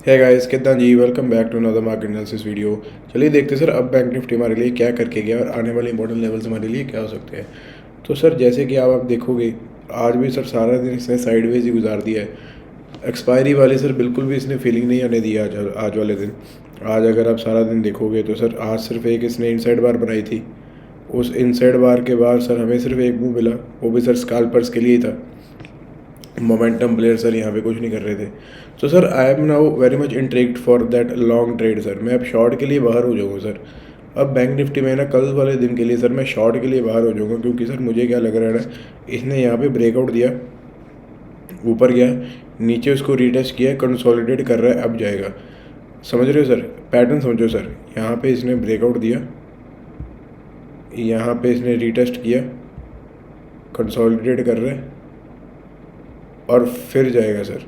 है गाइस, कितना जी, welcome back to another market analysis video. चलिए देखते सर अब बैंक निफ्टी हमारे लिए क्या करके गया और आने वाले इंपॉर्टेंट लेवल्स हमारे लिए क्या हो सकते हैं। तो सर जैसे कि आप देखोगे, आज भी सर सारा दिन इसने साइडवेज ही गुजार दिया है। एक्सपायरी वाली सर बिल्कुल भी इसने फीलिंग नहीं आने दी आज वाले दिन। आज अगर आप सारा दिन देखोगे तो सर आज सिर्फ एक इसने इनसाइड बार बनाई थी। उस इनसाइड बार के बाद सर हमें सिर्फ एक मूव मिला, वो भी सर स्कैल्पर्स के लिए ही था। मोमेंटम प्लेयर सर यहाँ पे कुछ नहीं कर रहे थे। तो sir I am now very much intrigued for that long trade sir. मैं अब शॉर्ट के लिए बाहर हो जाऊँगा सर। अब बैंक निफ्टी में ना कल वाले दिन के लिए सर मैं शॉर्ट के लिए बाहर हो जाऊँगा, क्योंकि सर मुझे क्या लग रहा है ना, इसने यहाँ पे ब्रेकआउट दिया, ऊपर गया, नीचे उसको रीटेस्ट किया, कंसोलिडेट कर रहा है, अब जाएगा। समझ रहे हो सर, पैटर्न समझो सर। यहाँ पे इसने ब्रेकआउट दिया, यहाँ पे इसने रीटेस्ट किया, कंसोलिडेट कर रहा है और फिर जाएगा सर।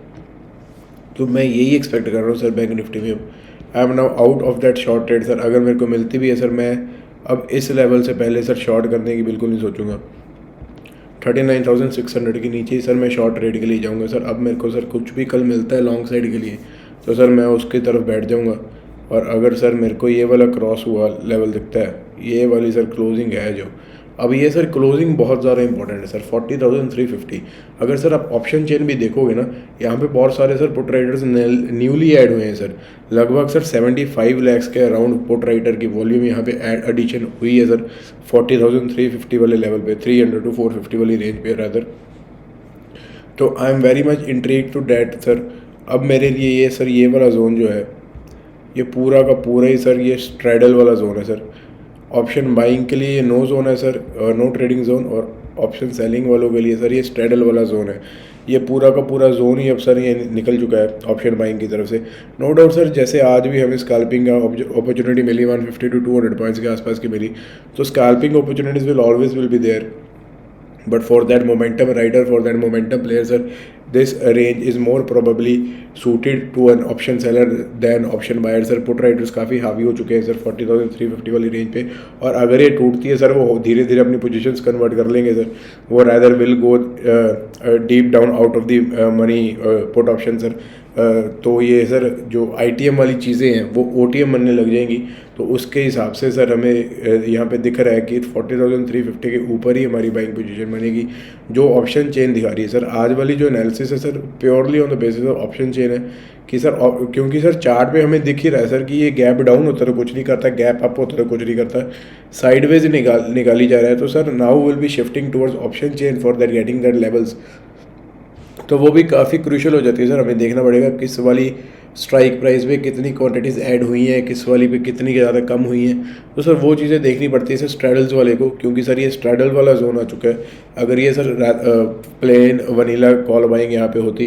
तो मैं यही एक्सपेक्ट कर रहा हूँ सर बैंक निफ्टी में। अब I am now out of that short trade sir. अगर मेरे को मिलती भी है सर, मैं अब इस लेवल से पहले सर शॉर्ट करने की बिल्कुल नहीं सोचूंगा। 39,600 के नीचे ही सर मैं शॉर्ट ट्रेड के लिए जाऊँगा सर। अब मेरे को सर कुछ भी कल मिलता है लॉन्ग साइड के लिए तो सर मैं उसकी तरफ बैठ जाऊँगा। और अगर सर मेरे को ये वाला क्रॉस हुआ लेवल दिखता है, ये वाली सर क्लोजिंग है जो, अब ये सर क्लोजिंग बहुत ज़्यादा इंपॉर्टेंट है सर। 40,350। अगर सर आप ऑप्शन चेन भी देखोगे ना, यहाँ पे बहुत सारे sir put Riders newly add हुए हैं सर। लगभग सर 75 लैक्स के अराउंड पुट राइडर की वॉल्यूम यहाँ पे एडिशन हुई है सर 40,350 वाले लेवल पे, 300 to 450 वाली रेंज पे रादर। तो I am very much intrigued to that sir. अब मेरे लिए ये सर ये वाला जोन जो है, ये पूरा का पूरा ही सर ये स्ट्रैडल वाला जोन है सर। ऑप्शन बाइंग के लिए ये नो जोन है सर, नो ट्रेडिंग जोन। और ऑप्शन सेलिंग वालों के लिए सर ये स्ट्रैडल वाला जोन है। ये पूरा का पूरा जोन ही अब सर ये निकल चुका है ऑप्शन बाइंग की तरफ से। नो डाउट सर, जैसे आज भी हमें स्कैल्पिंग का अपॉर्चुनिटी मिली 150 to 200 पॉइंट्स के आसपास की मिली, तो scalping opportunities will always will be there. But for that momentum rider, for that momentum player sir, this range is more probably suited to an option seller than option buyer sir। Put Riders काफ़ी हावी हो चुके हैं sir 40,350 वाली range पे। और अगर ये टूटती है सर, वो धीरे धीरे अपनी पोजीशंस कन्वर्ट कर लेंगे सर। वो rather will go deep down out of the money put option sir. तो ये सर जो ITM वाली चीज़ें हैं वो OTM बनने लग जाएंगी। तो उसके हिसाब से सर हमें यहाँ पे दिख रहा है कि 40,350 के ऊपर ही हमारी बाइंग पोजीशन बनेगी, जो ऑप्शन चेन दिखा रही है सर। आज वाली जो एनालिसिस है sir purely on the basis of option chain है कि सर, क्योंकि सर चार्ट पे हमें दिख ही रहा है सर कि ये गैप डाउन होता तो कुछ नहीं करता, गैप अप होता तो कुछ नहीं करता, साइडवेज निकाली जा रहा है। तो sir now will be shifting towards option chain for that getting that levels. तो वो भी काफ़ी क्रूशल हो जाती है सर। हमें देखना पड़ेगा किस वाली स्ट्राइक प्राइस पे कितनी क्वांटिटीज़ ऐड हुई हैं, किस वाली पे कितनी ज़्यादा कम हुई हैं। तो सर वो चीज़ें देखनी पड़ती है सर स्ट्रैडल्स वाले को, क्योंकि सर ये स्ट्रैडल वाला जोन आ चुका है। अगर ये sir plain vanilla call buying यहाँ पे होती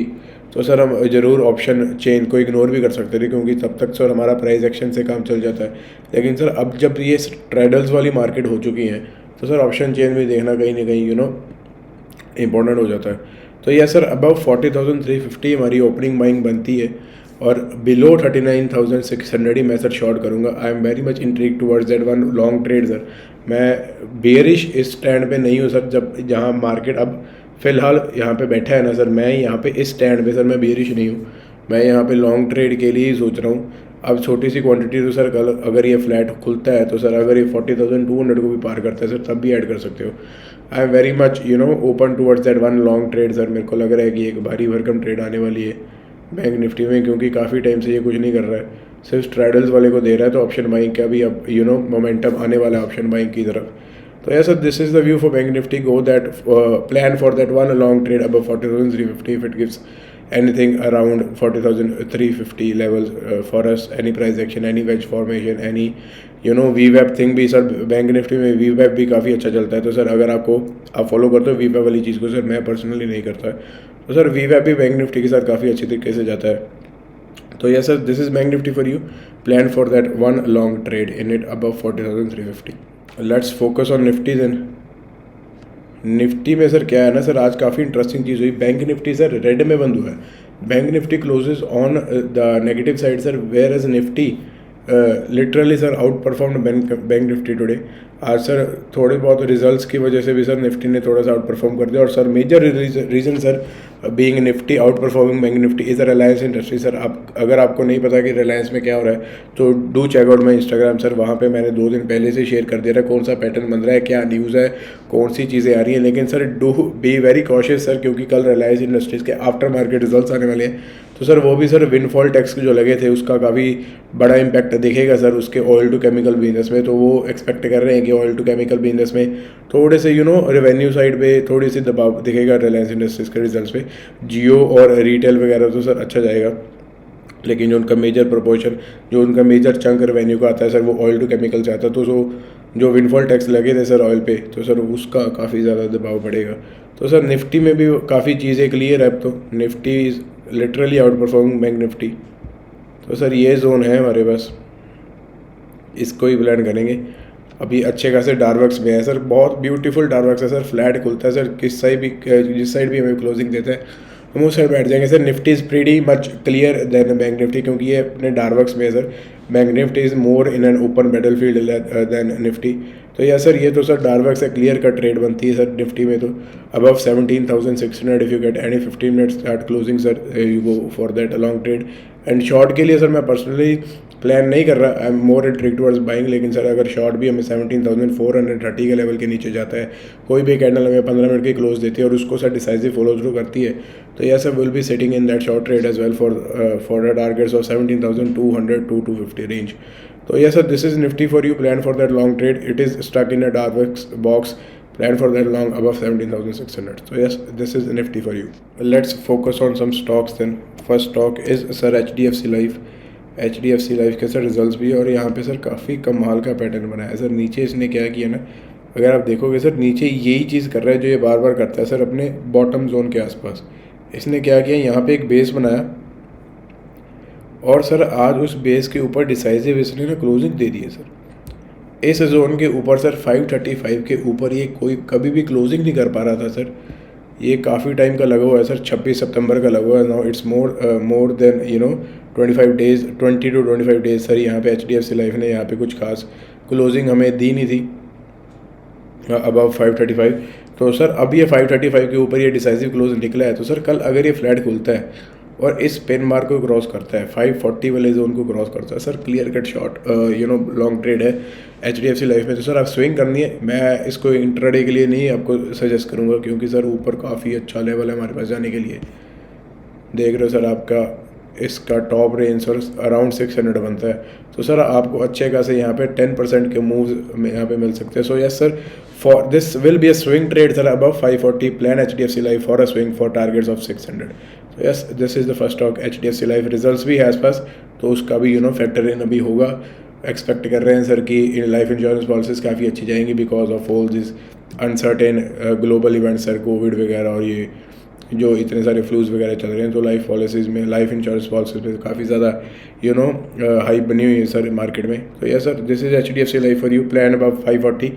तो सर हम ज़रूर ऑप्शन चेन को इग्नोर भी कर सकते थे, क्योंकि तब तक सर हमारा प्राइस एक्शन से काम चल जाता है। लेकिन सर अब जब ये स्ट्रैडल्स वाली मार्केट हो चुकी हैं तो सर ऑप्शन चेन भी देखना कहीं ना कहीं इम्पोर्टेंट हो जाता है। तो यह सर अबव 40,350 हमारी ओपनिंग बाइंग बनती है, और बिलो 39,600 ही मैं सर शॉर्ट करूँगा। I am very much intrigued towards that one long trade sir. मैं बेयरिश इस स्टैंड पे नहीं हूँ सर, जब जहाँ मार्केट अब फ़िलहाल यहाँ पे बैठा है ना सर, मैं यहाँ पे इस स्टैंड पे सर मैं बेयरिश नहीं हूँ। मैं यहाँ पे लॉन्ग ट्रेड के लिए ही सोच रहा हूँ। अब छोटी सी क्वांटिटी तो सर कल अगर ये फ्लैट खुलता है तो सर अगर ये 40,200 को भी पार करता है सर तब भी ऐड कर सकते हो। आई am very much open towards that one long trade sir. मेरे को लग रहा है कि एक भारी भरकम ट्रेड आने वाली है बैंक निफ्टी में, क्योंकि काफ़ी टाइम से ये कुछ नहीं कर रहा है, सिर्फ स्ट्रैडल्स वाले को दे रहा है। तो ऑप्शन बाइंग का भी अब मोमेंटम आने वाला है ऑप्शन बाइंग की तरफ। तो yes sir, this is the view for bank Nifty. Go that plan for that one long trade अब 40,350 if it gives anything around 40,350 levels for us, any price action, any wedge formation, any VWAP thing भी sir bank Nifty में VWAP भी काफ़ी अच्छा चलता है। तो sir अगर आप फॉलो करते हो VWAP वाली चीज़ को, सर मैं पर्सनली नहीं करता, तो सर VWAP भी बैंक निफ्टी के साथ काफ़ी अच्छी तरीके से जाता है। तो yes sir, this is bank Nifty for you. Plan for that one long trade in it above 40,350। Let's focus on Nifty then. Nifty में सर क्या है ना सर, आज काफ़ी इंटरेस्टिंग चीज़ हुई। बैंक निफ्टी सर रेड में बंद हुआ है। Bank Nifty closes on the negative side sir, whereas Nifty literally sir outperformed bank Nifty today. आज सर थोड़े बहुत रिजल्ट्स की वजह से भी सर निफ्टी ने थोड़ा सा आउट परफॉर्म कर दिया। और sir major reason sir being Nifty outperforming bank Nifty is a Reliance industry. Sir आप अगर आपको नहीं पता कि रिलायंस में क्या हो रहा है तो do check out my Instagram sir, वहाँ पे मैंने 2 दिन पहले से शेयर कर दिया था कौन सा पैटर्न बन रहा है, क्या न्यूज़ है, कौन सी चीज़ें आ रही हैं। लेकिन sir do be very cautious sir, क्योंकि कल रिलायंस इंडस्ट्रीज़ के आफ्टर मार्केट रिजल्ट्स आने वाले हैं। तो सर वो भी सर विंडफॉल टैक्स जो लगे थे उसका काफ़ी बड़ा इम्पैक्ट दिखेगा सर उसके ऑयल टू केमिकल बिजनेस में। तो वो एक्सपेक्ट कर रहे हैं कि ऑयल टू केमिकल बिजनेस में थोड़े से रेवेन्यू साइड पे थोड़ी सी दबाव दिखेगा रिलायंस इंडस्ट्रीज़ के रिजल्ट्स पे। जियो और रिटेल वगैरह तो सर अच्छा जाएगा, लेकिन जो उनका मेजर प्रोपोर्शन, जो उनका मेजर चंक रेवेन्यू का आता है सर वो ऑयल टू केमिकल से आता है। तो जो विंडफॉल टैक्स लगे थे सर ऑयल पे, तो सर उसका काफ़ी ज़्यादा दबाव पड़ेगा। तो सर निफ्टी में भी काफ़ी चीज़ें क्लियर है अब तो, Nifty is literally out performing bank Nifty. तो सर ये जोन है हमारे पास, इसको ही प्लान करेंगे। अभी अच्छे खासे डार्वर्क्स में है सर, बहुत ब्यूटीफुल डार्वर्क्स है सर, फ्लैट खुलता है सर, जिस साइड भी हमें क्लोजिंग देता है हम उस साइड बैठ जाएंगे sir. Nifty is pretty much clear then bank Nifty, क्योंकि ये अपने डार्वर्क्स में है sir. Bank Nifty is more in an open battlefield then Nifty. तो या सर ये तो सर डार्वर्क्स से क्लियर कट ट्रेड बनती है सर निफ्टी में। तो above 17,600 if you get any 15 minutes start closing sir, you go for that long trade. And short के लिए सर मैं पर्सनली प्लान नहीं कर रहा, I am more intrigued towards buying. लेकिन सर अगर शॉर्ट भी हमें 17,430 के लेवल के नीचे जाता है, कोई भी कैंडल हमें 15 मिनट की क्लोज देती है और उसको सर डिसाइसिव फॉलो थ्रू करती है, तो yes sir will be sitting in that short trade as well for the targets of 17,200 to 250 range. तो yes sir this is Nifty for you, plan for that long trade. It is stuck in a dark box, plan for that long above 17,600. So yes, this is nifty for you. Let's focus on some stocks then. First stock is sir HDFC Life. HDFC Life के sir results भी, और यहाँ पे sir काफ़ी कमाल का pattern बना है सर। नीचे इसने क्या किया ना, अगर आप देखोगे सर नीचे यही चीज़ कर रहा है जो ये बार बार करता है सर अपने बॉटम जोन के आसपास। इसने क्या किया, यहाँ पे एक बेस बनाया और सर आज उस बेस के ऊपर डिसाइसिव इसने ना क्लोजिंग दे दी है सर। इस जोन के ऊपर सर 535 के ऊपर ये कोई कभी भी क्लोजिंग नहीं कर पा रहा था सर। ये काफ़ी टाइम का लगा हुआ है सर, 26 सितंबर का लगा हुआ है। Now it's more than 25 days, 20 to 25 days sir. यहाँ पे HDFC लाइफ ने यहाँ पे कुछ खास क्लोजिंग हमें दी नहीं थी अबव 535। तो सर अब ये 535 के ऊपर ये डिसाइसिव क्लोज निकला है। तो सर कल अगर ये फ्लैट खुलता है और इस पेन मार्क को क्रॉस करता है, 540 वाले जोन को क्रॉस करता है sir, clear cut short long trade है HDFC लाइफ में। तो सर आप स्विंग करनी है, मैं इसको इंट्राडे के लिए नहीं आपको सजेस्ट करूँगा, क्योंकि सर ऊपर काफ़ी अच्छा लेवल है हमारे पास जाने के लिए। देख रहे हो सर आपका इसका टॉप रेंज सर अराउंड 600 बनता है। तो सर आपको अच्छे खासे यहाँ पे 10% के मूव्स यहाँ पे मिल सकते हैं। So yes sir, for this will be a swing trade sir above 540, plan HDFC life for a swing for targets of 600। तो yes this is the first stock HDFC life. Results भी है आसपास, तो उसका भी फैक्टर इन अभी होगा। Expect कर रहे हैं सर कि लाइफ इंश्योरेंस पॉलिसीज़ काफ़ी अच्छी जाएंगी because of all this uncertain global events sir, Covid वगैरह और ये जो इतने सारे फ्लूज वगैरह चल रहे हैं। तो लाइफ पॉलिसीज़ में, लाइफ इंश्योरेंस पॉलिसीज़ में काफ़ी ज़्यादा हाइप बनी हुई है सर मार्केट में। तो yes sir this is HDFC life for you, plan above 540,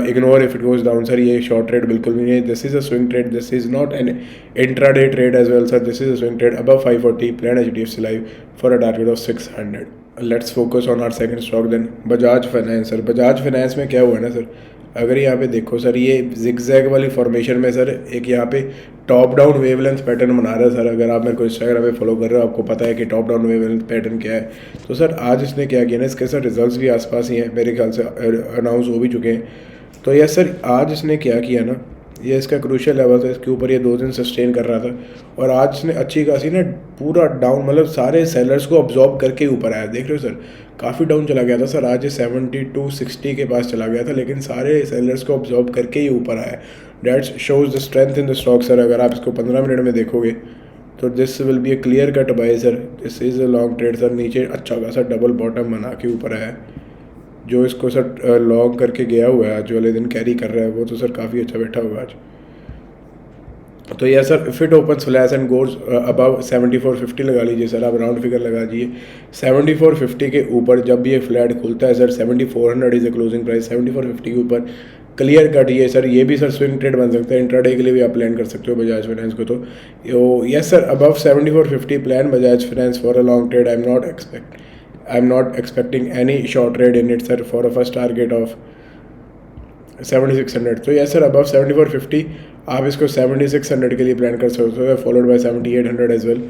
ignore if it goes down sir. ये शॉर्ट ट्रेड बिल्कुल भी नहीं है, this is a swing trade, this is not an intraday trade as well sir, this is a swing trade above 540, plan HDFC life for a target of 600। Let's focus on our second stock then, Bajaj finance sir. Bajaj finance में क्या हुआ है ना sir, अगर यहाँ पे देखो sir ये जिगजैग वाली फॉर्मेशन में सर एक यहाँ पे टॉप डाउन वेवलेंथ पैटर्न बना रहा है सर। अगर आप मेरे को इंस्टाग्राम पे फॉलो कर रहे हो आपको पता है कि टॉप डाउन वेवलेंथ पैटर्न क्या है। तो सर आज इसने क्या किया ना, इसके सर रिजल्ट्स भी आसपास ही हैं, मेरे ख्याल से अनाउंस हो भी चुके हैं। तो यस सर आज इसने क्या किया ना, ये इसका क्रूशियल लेवल था, इसके ऊपर ये 2 दिन सस्टेन कर रहा था और आज इसने अच्छी खासी ना पूरा डाउन, मतलब सारे सेलर्स को अब्जॉर्ब करके ऊपर आया। देख रहे हो सर काफ़ी डाउन चला गया था सर, आज ये 72-60 के पास चला गया था, लेकिन सारे सेलर्स को अब्जॉर्ब करके ही ऊपर आया। That shows the strength in the stock sir. अगर आप इसको 15 मिनट में देखोगे तो this will be A clear cut by sir, this is a long trade sir. नीचे अच्छा खासा डबल बॉटम बना के ऊपर आया, जो इसको सर लॉन्ग करके गया हुआ है आज वाले दिन कैरी कर रहा है वो, तो सर काफ़ी अच्छा बैठा हुआ है आज। तो यह sir if it open flash and goes above 7450 लगा लीजिए सर, आप राउंड फिगर लगा दीजिए। 7450 के ऊपर जब भी ये फ्लैट खुलता है sir, 7400 is a closing price, 7450 के ऊपर क्लियर कट ये सर, ये भी सर स्विंग ट्रेड बन सकता है। इंट्राडे के लिए भी आप प्लान कर सकते हो बजाज फाइनेंस को। तो yes sir above 7450 plan Bajaj finance for a long trade. I am not expecting any short trade in it sir for a first target of 7600। तो यस सर अबव 7450 आप इसको 7600 के लिए प्लान कर सकते हो, फॉलोड बाय 7800 एज वेल।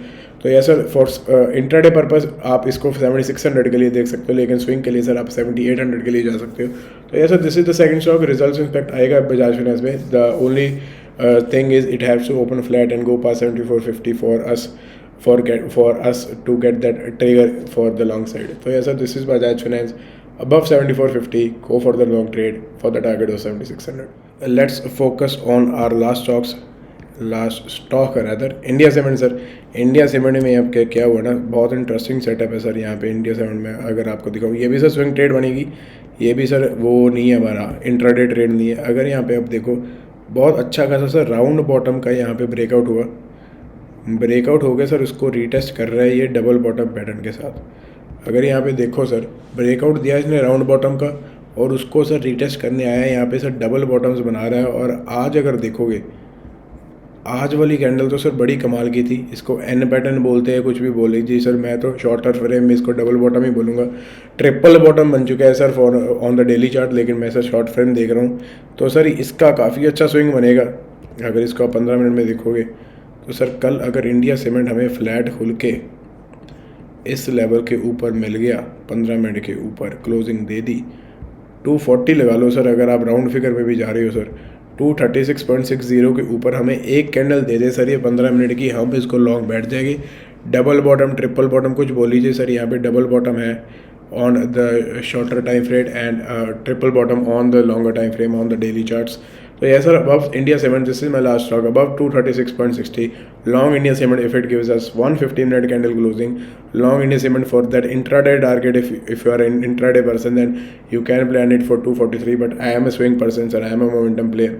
तो yes sir for intraday purpose आप इसको 7600 के लिए देख सकते हो, लेकिन स्विंग के लिए सर आप 7800 के लिए जा सकते हो। तो yes sir this is the second stock, results इंस्पेक्ट आएगा बजाज फाइनेंस में। The only thing is it haves to open flat and go pass 7450 for us to get that trigger for the long side. So yes sir, this is Bajaj Finance above 7450, go for the long trade for the target of 7600. Let's focus on our last stock rather, India cement sir. India cement में अब क्या हुआ ना, बहुत interesting setup है sir यहाँ पे India cement में। अगर आपको दिखाऊँ, ये भी सर स्विंग ट्रेड बनेगी, ये भी सर वो नहीं है हमारा इंट्राडे ट्रेड नहीं है। अगर यहाँ पे आप देखो बहुत अच्छा खासा सर राउंड बॉटम का यहाँ पे ब्रेकआउट हुआ, ब्रेकआउट हो गया सर, उसको रीटेस्ट कर रहा है ये डबल बॉटम पैटर्न के साथ। अगर यहाँ पे देखो सर ब्रेकआउट दिया इसने राउंड बॉटम का और उसको सर रीटेस्ट करने आया है, यहाँ पे सर डबल बॉटम्स बना रहा है। और आज अगर देखोगे आज वाली कैंडल तो सर बड़ी कमाल की थी, इसको एन पैटर्न बोलते हैं, कुछ भी बोल लीजिए सर, मैं तो शॉर्टर फ्रेम में इसको डबल बॉटम ही बोलूँगा। ट्रिपल बॉटम बन चुका है sir for on the daily chart, लेकिन मैं सर शॉर्ट फ्रेम देख रहा हूँ तो सर इसका काफ़ी अच्छा स्विंग बनेगा। अगर इसको 15 मिनट में देखोगे तो सर कल अगर इंडिया सीमेंट हमें फ्लैट खुल के इस लेवल के ऊपर मिल गया, 15 मिनट के ऊपर क्लोजिंग दे दी, 240 लगा लो सर, अगर आप राउंड फिगर में भी जा रहे हो सर, 236.60 के ऊपर हमें एक कैंडल दे दे सर ये 15 मिनट की, हम इसको लॉन्ग बैठ जाएगी। डबल बॉटम ट्रिपल बॉटम कुछ बोल लीजिए सर, यहाँ पे डबल बॉटम है on the shorter time frame and triple bottom on the longer time frame on the daily charts. तो yes sir, above India Cement, this is my last stock, above 236.60, long India Cement if it gives us 115 minute candle closing, long India Cement for that intraday target. If you are an intraday person then you can plan it for 243, but I am a swing person sir, I am a momentum player,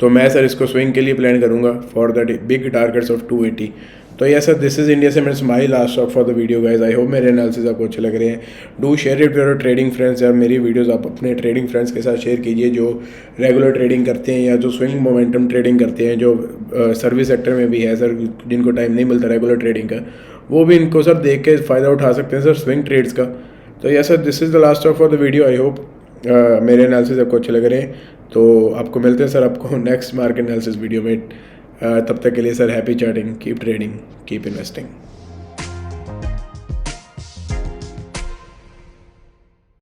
तो मैं sir इसको swing के लिए plan करूँगा for that big targets of 280। तो yes sir this is India cements my last stock for the video guys. I hope मेरे analysis आपको अच्छे लग रहे हैं। Do share it your trading friends यार, मेरी वीडियोस आप अपने ट्रेडिंग फ्रेंड्स के साथ शेयर कीजिए जो रेगुलर ट्रेडिंग करते हैं या जो स्विंग मोमेंटम ट्रेडिंग करते हैं, जो सर्विस सेक्टर में भी है सर, जिनको टाइम नहीं मिलता रेगुलर ट्रेडिंग का, वो भी इनको सर देख के फ़ायदा उठा सकते हैं सर स्विंग ट्रेड्स का। तो yes sir this is the last stock for the video. I hope मेरे एनालिसिस आपको अच्छे लग रहे हैं। तो आपको मिलते हैं सर आपको नेक्स्ट मार्केट एनालिसिस वीडियो में। तब तक के लिए sir happy charting, keep trading, keep investing.